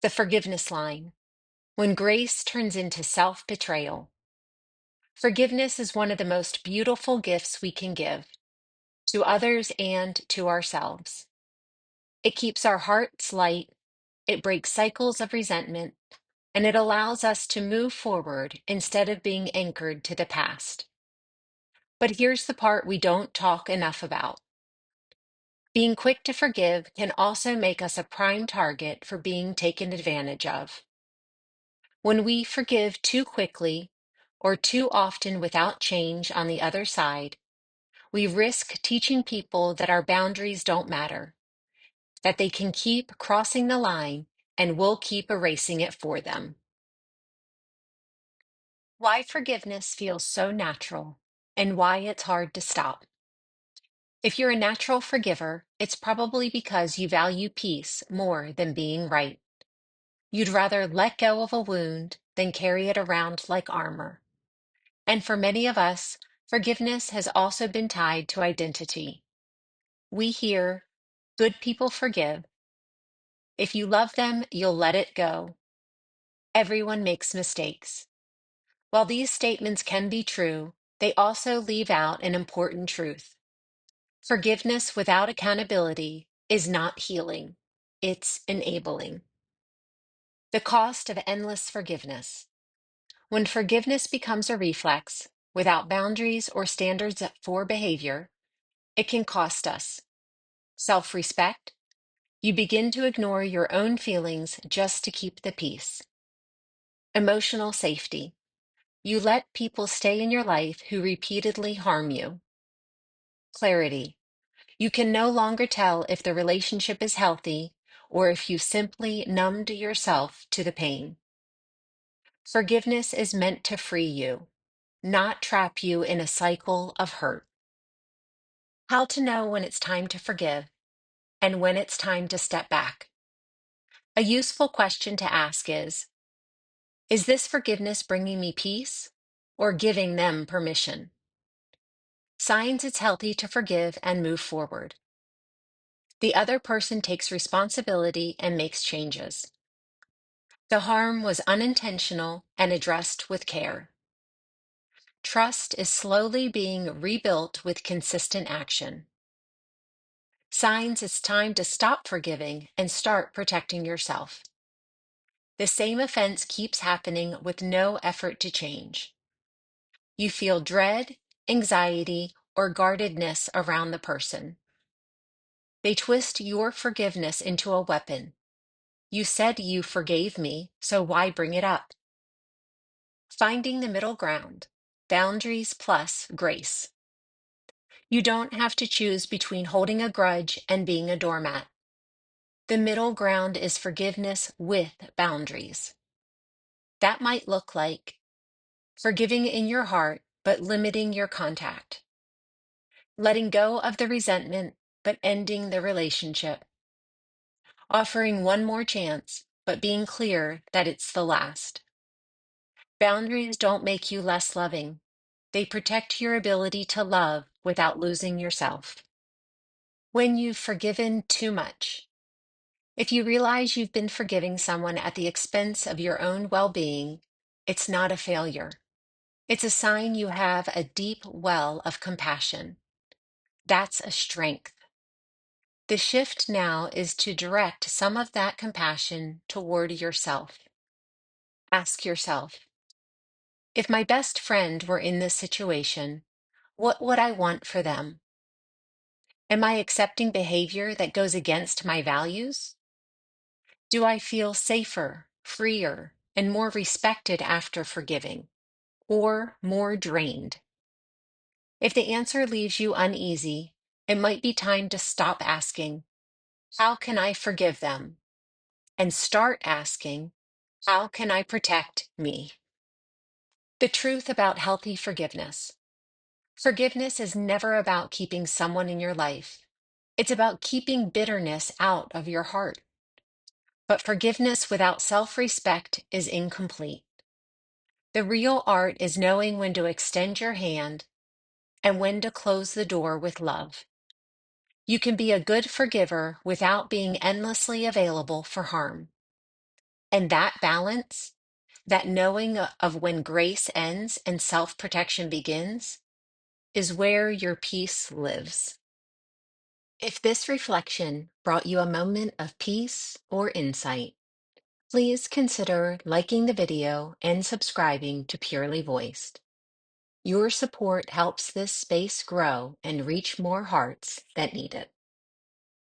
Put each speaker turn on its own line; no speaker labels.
The forgiveness line. When grace turns into self-betrayal. Forgiveness is one of the most beautiful gifts we can give to others and to ourselves. It keeps our hearts light, it breaks cycles of resentment, and it allows us to move forward instead of being anchored to the past. But here's the part we don't talk enough about. Being quick to forgive can also make us a prime target for being taken advantage of. When we forgive too quickly or too often without change on the other side, we risk teaching people that our boundaries don't matter, that they can keep crossing the line and we'll keep erasing it for them. Why forgiveness feels so natural and why it's hard to stop. If you're a natural forgiver, it's probably because you value peace more than being right. You'd rather let go of a wound than carry it around like armor. And for many of us, forgiveness has also been tied to identity. We hear, good people forgive. If you love them, you'll let it go. Everyone makes mistakes. While these statements can be true, they also leave out an important truth. Forgiveness without accountability is not healing, it's enabling. The cost of endless forgiveness. When forgiveness becomes a reflex, without boundaries or standards for behavior, it can cost us self-respect. You begin to ignore your own feelings just to keep the peace. Emotional safety. You let people stay in your life who repeatedly harm you. Clarity. You can no longer tell if the relationship is healthy or if you simply numbed yourself to the pain. Forgiveness is meant to free you, not trap you in a cycle of hurt. How to know when it's time to forgive and when it's time to step back. A useful question to ask is this forgiveness bringing me peace or giving them permission? Signs it's healthy to forgive and move forward. The other person takes responsibility and makes changes. The harm was unintentional and addressed with care. Trust is slowly being rebuilt with consistent action. Signs it's time to stop forgiving and start protecting yourself. The same offense keeps happening with no effort to change. You feel dread, anxiety, or guardedness around the person. They twist your forgiveness into a weapon. You said you forgave me, so why bring it up? Finding the middle ground, boundaries plus grace. You don't have to choose between holding a grudge and being a doormat. The middle ground is forgiveness with boundaries. That might look like forgiving in your heart, but limiting your contact. Letting go of the resentment, but ending the relationship. Offering one more chance, but being clear that it's the last. Boundaries don't make you less loving. They protect your ability to love without losing yourself. When you've forgiven too much. If you realize you've been forgiving someone at the expense of your own well-being, it's not a failure. It's a sign you have a deep well of compassion. That's a strength. The shift now is to direct some of that compassion toward yourself. Ask yourself, if my best friend were in this situation, what would I want for them? Am I accepting behavior that goes against my values? Do I feel safer, freer, and more respected after forgiving, or more drained? If the answer leaves you uneasy, it might be time to stop asking, how can I forgive them? And start asking, how can I protect me? The truth about healthy forgiveness. Forgiveness is never about keeping someone in your life. It's about keeping bitterness out of your heart. But forgiveness without self-respect is incomplete. The real art is knowing when to extend your hand and when to close the door with love. You can be a good forgiver without being endlessly available for harm. And that balance, that knowing of when grace ends and self protection begins, is where your peace lives. If this reflection brought you a moment of peace or insight, please consider liking the video and subscribing to Purely Voiced. Your support helps this space grow and reach more hearts that need it.